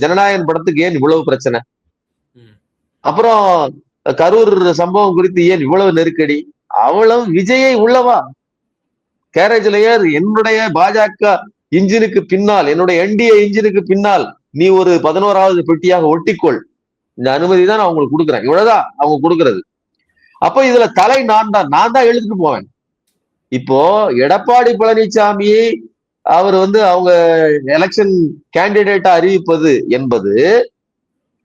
ஜனநாயகன் படத்துக்கு ஏன் இவ்வளவு பிரச்சனை? அப்புறம் கரூர் சம்பவம் குறித்து ஏன் இவ்வளவு நெருக்கடி? அவ்வளவு விஜயை உள்ளவா கேரேஜ்லயர் என்னுடைய பாஜக இன்ஜினுக்கு பின்னால், என்னுடைய என்டிஏ இன்ஜினுக்கு பின்னால் நீ ஒரு 11வது பெட்டியாக ஒட்டிக்கொள், இந்த அனுமதி தான் நான் உங்களுக்கு கொடுக்குறேன். இவ்வளவுதான் அவங்க கொடுக்கறது. அப்ப இதுல தலை நான் தான் எழுதிட்டு போவேன். இப்போ எடப்பாடி பழனிசாமி அவர் அவங்க எலெக்ஷன் கேண்டிடேட்டா அறிவிப்பது என்பது,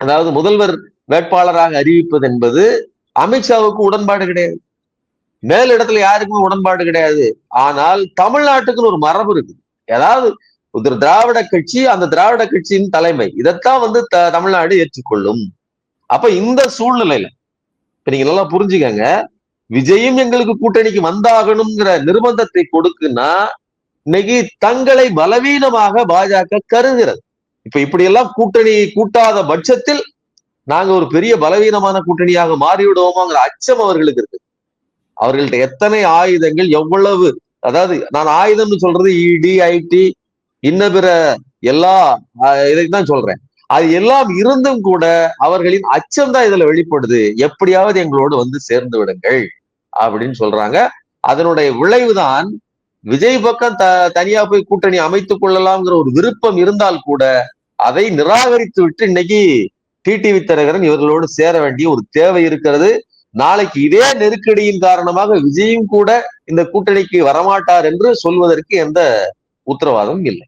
அதாவது முதல்வர் வேட்பாளராக அறிவிப்பது என்பது அமித்ஷாவுக்கு உடன்பாடு கிடையாது, மேலிடத்துல யாருக்குமே உடன்பாடு கிடையாது. ஆனால் தமிழ்நாட்டுக்குன்னு ஒரு மரபு இருக்கு. ஏதாவது ஒரு திராவிட கட்சி, அந்த திராவிட கட்சியின் தலைமை இதைத்தான் தமிழ்நாடு ஏற்றுக்கொள்ளும். அப்ப இந்த சூழ்நிலையில இப்ப நீங்க நல்லா புரிஞ்சுக்கங்க, விஜயும் எங்களுக்கு கூட்டணிக்கு வந்தாகணுங்கிற நிர்பந்தத்தை கொடுக்குன்னா இன்னைக்கு தங்களை பலவீனமாக பாஜக கருதுகிறது. இப்ப இப்படி எல்லாம் கூட்டணி கூட்டாத பட்சத்தில் நாங்க ஒரு பெரிய பலவீனமான கூட்டணியாக மாறிவிடுவோமாங்கிற அச்சம் அவர்களுக்கு இருக்கு. அவர்கள்ட்ட எத்தனை ஆயுதங்கள், எவ்வளவு, அதாவது நான் ஆயுதம்னு சொல்றது இடி, ஐடி, இன்ன பிற எல்லா இதைத்தான் சொல்றேன். அது எல்லாம் இருந்தும் கூட அவர்களின் அச்சம் தான் இதுல வெளிப்படுது. எப்படியாவது எங்களோடு சேர்ந்து விடுங்கள் அப்படின்னு சொல்றாங்க. அதனுடைய விளைவுதான் விஜய் பக்கம் தனியா போய் கூட்டணி அமைத்துக் கொள்ளலாம்ங்கிற ஒரு விருப்பம் இருந்தால் கூட அதை நிராகரித்து விட்டு இன்னைக்கு டிடிவி தினகரன் இவர்களோடு சேர வேண்டிய ஒரு தேவை இருக்கிறது. நாளைக்கு இதே நெருக்கடியின் காரணமாக விஜயும் கூட இந்த கூட்டணிக்கு வரமாட்டார் என்று சொல்வதற்கு எந்த உத்தரவாதமும் இல்லை.